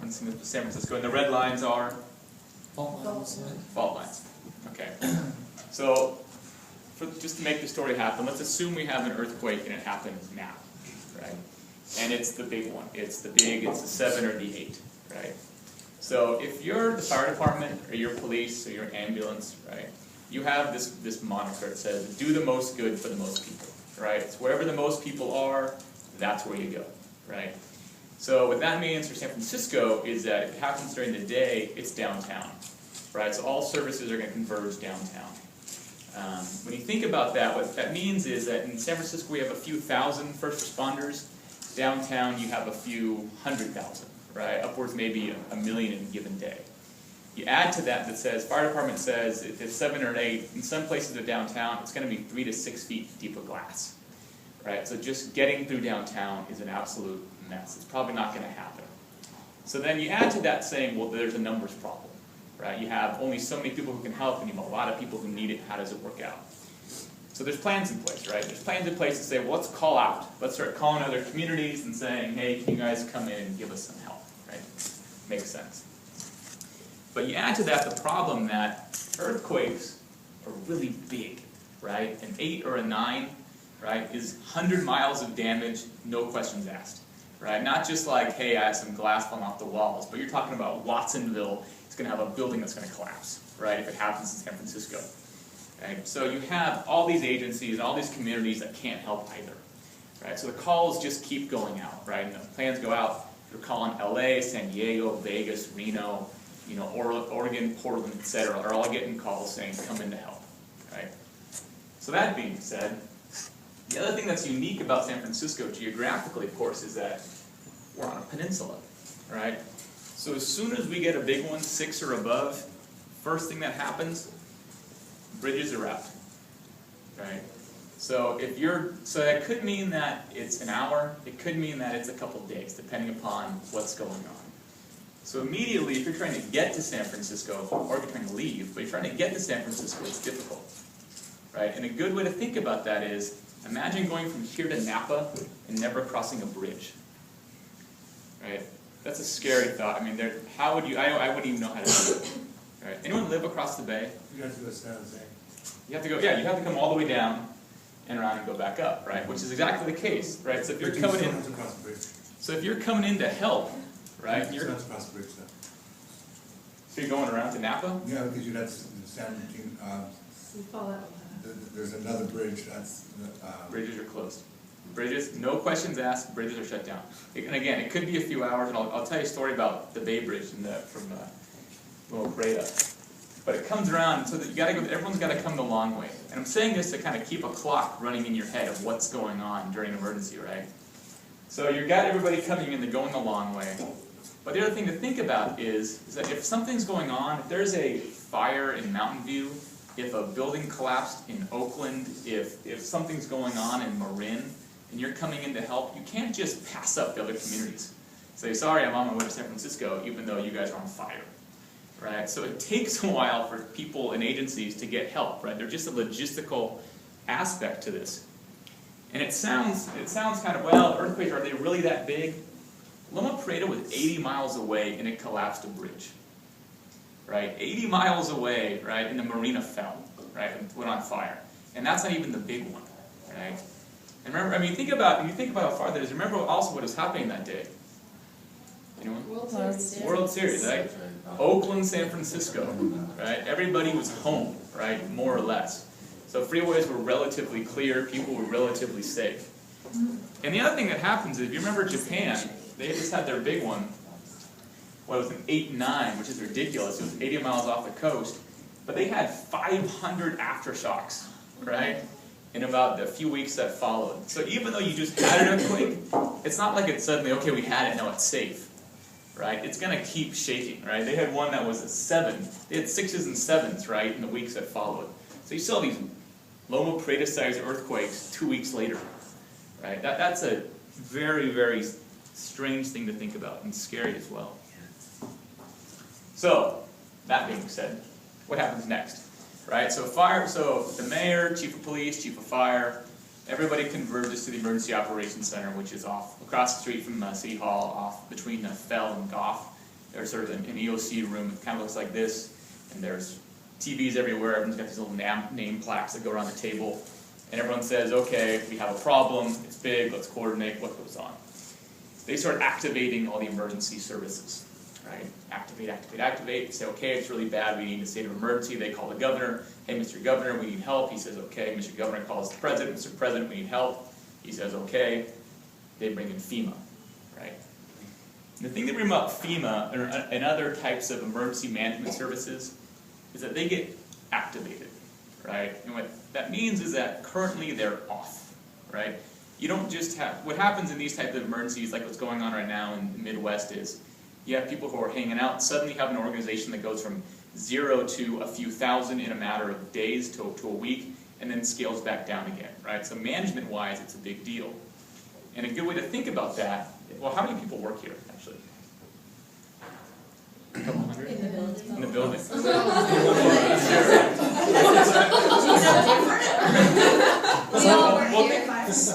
in San Francisco, and the red lines are? Fault lines. Fault lines. Okay. So, just to make the story happen, let's assume we have an earthquake and it happens now, right? And it's the big one. It's the 7 or the 8, right? So if you're the fire department or your police or your ambulance, right, you have this moniker that says, do the most good for the most people, right? It's wherever the most people are, that's where you go, right? So what that means for San Francisco is that if it happens during the day, it's downtown, right? So all services are going to converge downtown. When you think about that, what that means is that in San Francisco we have a few thousand first responders. Downtown you have a few 100,000, right? Upwards maybe a million in a given day. You add to that says, fire department says, if it's 7 or 8, in some places of downtown, it's going to be 3 to 6 feet deep of glass, right? So just getting through downtown is an absolute mess. It's probably not going to happen. So then you add to that saying, well, there's a numbers problem, right? You have only so many people who can help, and you have a lot of people who need it. How does it work out? So there's plans in place, right? There's plans in place to say, well, let's call out. Let's start calling other communities and saying, hey, can you guys come in and give us some help, right? Makes sense. But you add to that the problem that earthquakes are really big, right? An 8 or a 9, right, is 100 miles of damage, no questions asked, right? Not just like, hey, I have some glass falling off the walls, but you're talking about Watsonville. It's going to have a building that's going to collapse, right, if it happens in San Francisco. Okay? So you have all these agencies and all these communities that can't help either, right? So the calls just keep going out, right? And the plans go out. You're calling LA, San Diego, Vegas, Reno, you know, Oregon, Portland, etc. are all getting calls saying, come in to help, right? So that being said, the other thing that's unique about San Francisco geographically, of course, is that we're on a peninsula, right? So as soon as we get a big one, 6 or above, first thing that happens, bridges are out, right? So so that could mean that it's an hour, it could mean that it's a couple days, depending upon what's going on. So immediately, if you're trying to get to San Francisco, or if you're trying to leave, but you're trying to get to San Francisco, it's difficult, right? And a good way to think about that is, imagine going from here to Napa and never crossing a bridge, right? That's a scary thought. I mean, how would you? I wouldn't even know how to do it. Right? Anyone live across the bay? You have to go San Jose. You have to go. Yeah, you have to come all the way down and around and go back up, right? Which is exactly the case, right? So if you're coming in, so if you're coming in to help, right? You're across the bridge, though. So you're going around to Napa? Yeah, because you'd have San. There's another bridge that's. Bridges are closed. Bridges, no questions asked. Bridges are shut down. And again, it could be a few hours, and I'll tell you a story about the Bay Bridge from Loma Prieta. But it comes around, so that everyone's got to come the long way. And I'm saying this to kind of keep a clock running in your head of what's going on during an emergency, right? So you've got everybody coming in, they're going the long way. But the other thing to think about is that if something's going on, if there's a fire in Mountain View, if a building collapsed in Oakland, if something's going on in Marin, and you're coming in to help, you can't just pass up the other communities. Say, sorry, I'm on my way to San Francisco, even though you guys are on fire. Right? So it takes a while for people and agencies to get help, right? There's just a logistical aspect to this. And it sounds kind of, well, earthquakes, are they really that big? Loma Prieta was 80 miles away and it collapsed a bridge. Right? 80 miles away, right, and the marina fell, right, and went on fire. And that's not even the big one, right? And remember, I mean, when you think about how far that is, remember also what was happening that day. Anyone? World Series, right? Oakland, San Francisco, right? Everybody was home, right, more or less. So freeways were relatively clear, people were relatively safe. And the other thing that happens is, if you remember Japan, they just had their big one. Well, it was an 8-9, which is ridiculous. It was 80 miles off the coast. But they had 500 aftershocks, right, in about the few weeks that followed. So even though you just had an earthquake, it's not like it's suddenly, okay, we had it, now it's safe, right? It's going to keep shaking, right? They had one that was a 7. They had 6s and 7s, right, in the weeks that followed. So you saw these Loma Prieta-sized earthquakes 2 weeks later, right? That's a very, very strange thing to think about, and scary as well. So, that being said, what happens next? Right, so the mayor, chief of police, chief of fire, everybody converges to the emergency operations center, which is across the street from City Hall, off between Fell and Goff. There's sort of an EOC room that kind of looks like this, and there's TVs everywhere. Everyone's got these little name plaques that go around the table, and everyone says, okay, we have a problem, it's big, let's coordinate what goes on. They start activating all the emergency services, right? Activate, activate, activate. They say, okay, it's really bad, we need a state of emergency. They call the governor, hey, Mr. Governor, we need help. He says, okay. Mr. Governor calls the president, Mr. President, we need help. He says, okay. They bring in FEMA, right? The thing that bring about FEMA and other types of emergency management services is that they get activated, right? And what that means is that currently they're off, right? You don't just have, what happens in these types of emergencies, like what's going on right now in the Midwest, is you have people who are hanging out, suddenly have an organization that goes from 0 to a few thousand in a matter of days to a week, and then scales back down again, right? So management-wise, it's a big deal. And a good way to think about that, well, how many people work here, actually? A couple hundred? In the building. In the building. We all work here.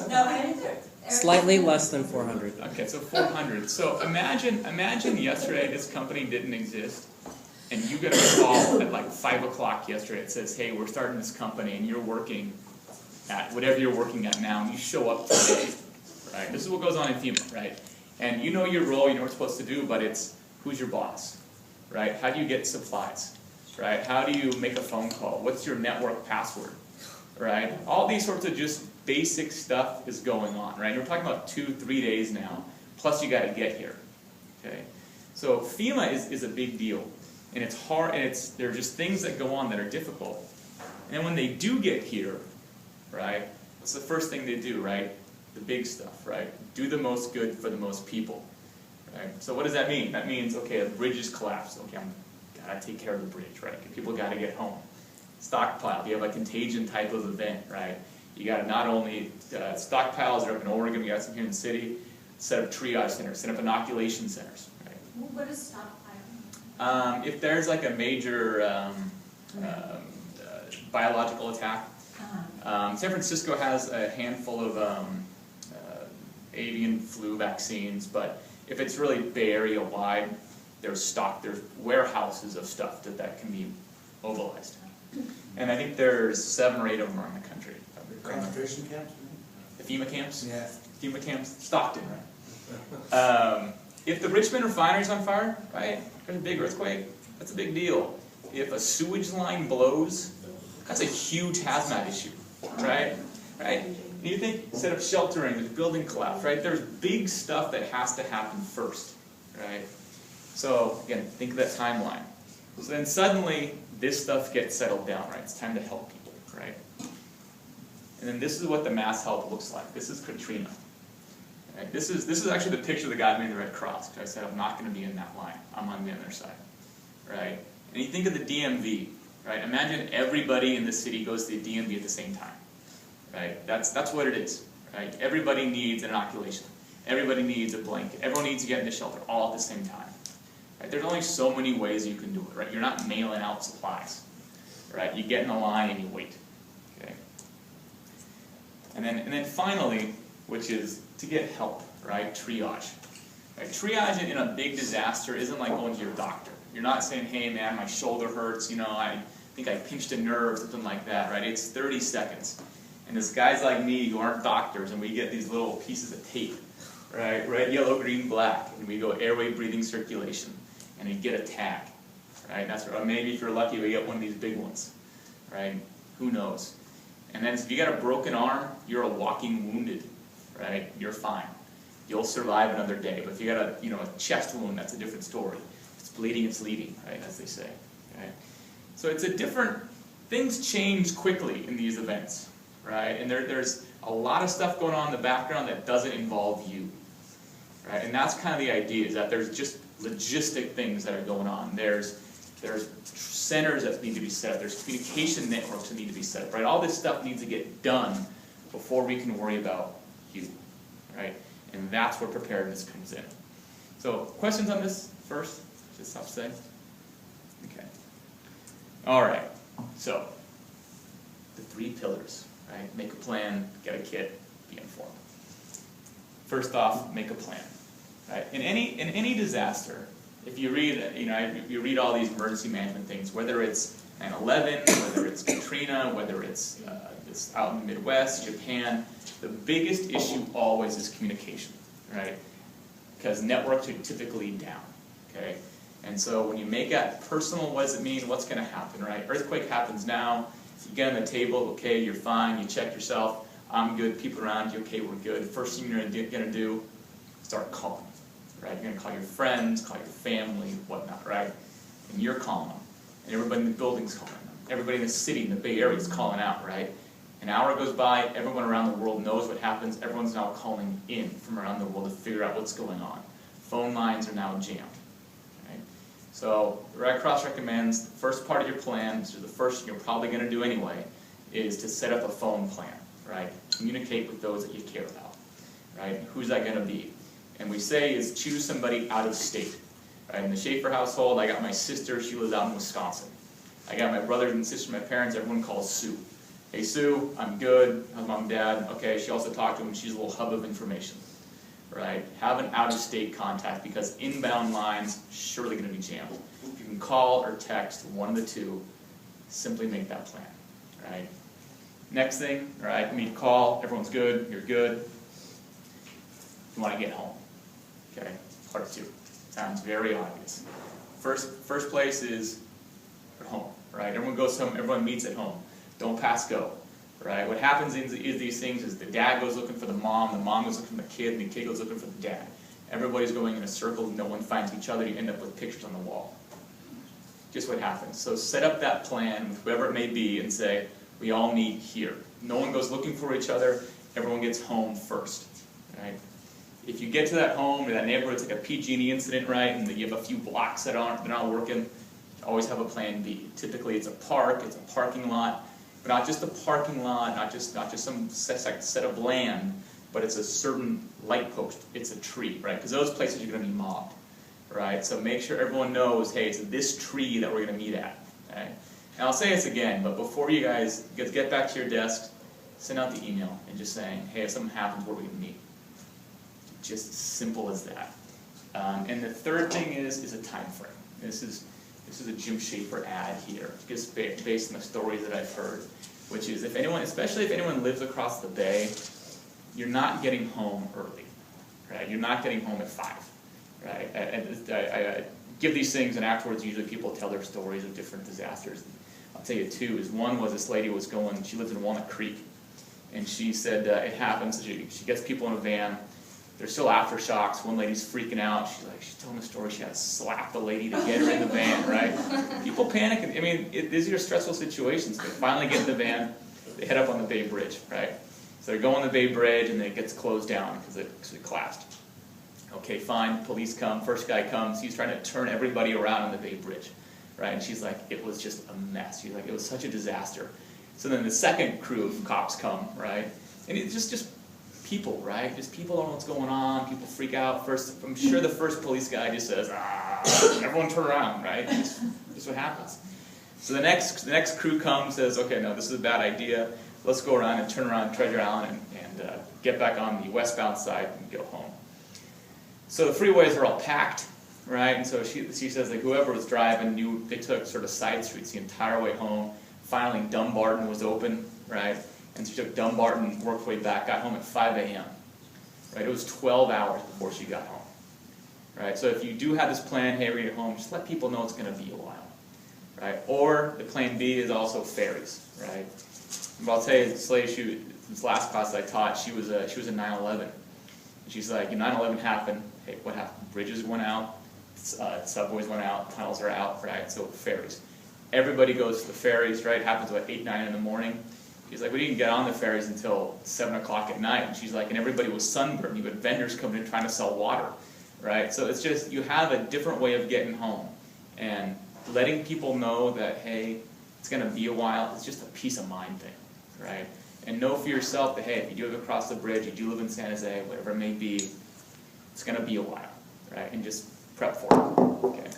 No, I didn't do it. Slightly less than 400. Okay, so 400. So imagine yesterday this company didn't exist, and you get a call at like 5 o'clock yesterday. It says, hey, we're starting this company, and you're working at whatever you're working at now, and you show up today, right? This is what goes on in FEMA, right? And you know your role, you know what you're supposed to do, but it's who's your boss, right? How do you get supplies, right? How do you make a phone call? What's your network password, right? All these sorts of just basic stuff is going on, right? And we're talking about 2-3 days now, plus you got to get here, okay? So FEMA is a big deal, and it's hard, and there are just things that go on that are difficult. And then when they do get here, right, what's the first thing they do, right? The big stuff, right? Do the most good for the most people, right? So what does that mean? That means, okay, a bridge is collapsed. Okay, gotta take care of the bridge, right? People gotta get home. Stockpile. You have a contagion type of event, right? You gotta not only stockpiles are up in Oregon, we got some here in the city. Set up triage centers, set up inoculation centers, right? What is stockpile? If there's like a major biological attack, San Francisco has a handful of avian flu vaccines, but if it's really Bay Area wide, there's warehouses of stuff that can be mobilized. And I think there's 7 or 8 of them around the country. Concentration camps? The FEMA camps? Yeah. FEMA camps, Stockton, right? If the Richmond refinery's on fire, right, there's a big earthquake, that's a big deal. If a sewage line blows, that's a huge hazmat issue, right? Right? And you think, set up sheltering, there's building collapse, right? There's big stuff that has to happen first, right? So, again, think of that timeline. So then suddenly, this stuff gets settled down, right? It's time to help people, right? And then this is what the mass help looks like. This is Katrina. Right? This is actually the picture that got me in the Red Cross, because I said I'm not going to be in that line. I'm on the other side, right? And you think of the DMV, right? Imagine everybody in the city goes to the DMV at the same time, right? That's what it is, right? Everybody needs an inoculation. Everybody needs a blanket. Everyone needs to get into shelter all at the same time. Right? There's only so many ways you can do it, right? You're not mailing out supplies, right? You get in a line and you wait, okay? And then finally, which is to get help, right? Triage. Right? Triage in a big disaster isn't like going to your doctor. You're not saying, hey man, my shoulder hurts, you know, I think I pinched a nerve, something like that, right? It's 30 seconds. And there's guys like me who aren't doctors, and we get these little pieces of tape, right? Red, yellow, green, black, and we go airway, breathing, circulation, and we get a tag, right? That's, or maybe if you're lucky, we get one of these big ones, right? Who knows? And then if you got a broken arm, you're a walking wounded, right? You're fine. You'll survive another day. But if you got a chest wound, that's a different story. If it's bleeding, it's leading, right? As they say, right? So it's a different, things change quickly in these events, right? And there's a lot of stuff going on in the background that doesn't involve you, right? And that's kind of the idea, is that there's just logistic things that are going on. There's centers that need to be set up. There's communication networks that need to be set up, right? All this stuff needs to get done before we can worry about you, right? And that's where preparedness comes in. So, questions on this first? Just stop saying. Okay. All right. So, the 3 pillars, right? Make a plan, get a kit, be informed. First off, make a plan. Right? In any disaster, if you read, you read all these emergency management things, whether it's 9/11, whether it's Katrina, whether it's this out in the Midwest, Japan, the biggest issue always is communication, right? Because networks are typically down, okay? And so when you make that personal, what does it mean? What's going to happen, right? Earthquake happens now. You get on the table, okay, you're fine. You check yourself. I'm good. People around you, okay, we're good. First thing you're going to do, start calling, right? You're going to call your friends, call your family, whatnot, right? And you're calling them. And everybody in the building's calling them. Everybody in the city, in the Bay Area is calling out, right? An hour goes by, everyone around the world knows what happens. Everyone's now calling in from around the world to figure out what's going on. Phone lines are now jammed. Right? So the Red Cross recommends the first part of your plan, so the first thing you're probably going to do anyway, is to set up a phone plan, right? Communicate with those that you care about, right? Who's that going to be? And we say is choose somebody out of state. Right? In the Schaefer household, I got my sister, she lives out in Wisconsin. I got my brothers and sisters, my parents, everyone calls Sue. Hey Sue, I'm good. How's mom and dad? Okay, she also talked to him. She's a little hub of information, right? Have an out-of-state contact because inbound lines surely going to be jammed. If you can call or text one of the two, simply make that plan, right? Next thing, right? You need to call. Everyone's good. You're good. You want to get home, okay? Part 2. Sounds very obvious. First place is at home, right? Everyone goes home. Everyone meets at home. Don't pass go, right? What happens is these things is the dad goes looking for the mom goes looking for the kid, and the kid goes looking for the dad. Everybody's going in a circle, no one finds each other, you end up with pictures on the wall. Just what happens. So set up that plan with whoever it may be and say, we all meet here. No one goes looking for each other, everyone gets home first, right? If you get to that home or that neighborhood, it's like a PG&E incident, right, and you have a few blocks that they're not working, always have a plan B. Typically it's a park, it's a parking lot, but not just a parking lot, not just some set of land, but it's a certain light post. It's a tree, right? Because those places are going to be mobbed, right? So make sure everyone knows, hey, it's this tree that we're going to meet at. Okay? And I'll say this again, but before you guys get back to your desk, send out the email and just saying, hey, if something happens, where are we going to meet? Just as simple as that. And the third thing is a time frame. This is a Jim Schaefer ad here, just based on the stories that I've heard, which is if anyone, especially if anyone lives across the bay, you're not getting home early, right? You're not getting home at 5, right? I give these things, and afterwards, usually people tell their stories of different disasters. I'll tell you 2. One was this lady was going, she lives in Walnut Creek, and she said it happens. She gets people in a van. There's still aftershocks. One lady's freaking out. She's telling the story. She had to slap the lady to get her in the van, right? People panic. I mean, these are stressful situations. They finally get in the van. They head up on the Bay Bridge, right? So they go on the Bay Bridge, and it gets closed down because it collapsed. Okay, fine. Police come. First guy comes. He's trying to turn everybody around on the Bay Bridge, right? And she's like, it was just a mess. She's like, it was such a disaster. So then the second crew of cops come, right? And it's just people, right? Just people don't know what's going on. People freak out. First, I'm sure the first police guy just says, everyone turn around, right? Just what happens. So the next crew comes, says, okay, no, this is a bad idea. Let's go around and turn around Treasure Island and get back on the westbound side and go home. So the freeways are all packed, right? And so she says like whoever was driving knew they took sort of side streets the entire way home. Finally, Dumbarton was open, right? And she took Dumbarton, worked her way back, got home at 5 a.m. Right? It was 12 hours before she got home. Right? So if you do have this plan, hey, we're going to get home, just let people know it's going to be a while. Right? Or the plan B is also ferries. Right? But I'll tell you, this last class I taught, she was a 9/11. She's like, 9/11 happened. Hey, what happened? Bridges went out, subways went out, tunnels are out. Right? So ferries. Everybody goes to the ferries. Right? It happens about 8, 9 in the morning. She's like, we didn't get on the ferries until 7 o'clock at night. And she's like, and everybody was sunburned. You had vendors coming in trying to sell water, right? So it's just, you have a different way of getting home. And letting people know that, hey, it's going to be a while, it's just a peace of mind thing, right? And know for yourself that, hey, if you do live across the bridge, you do live in San Jose, whatever it may be, it's going to be a while, right? And just prep for it, okay?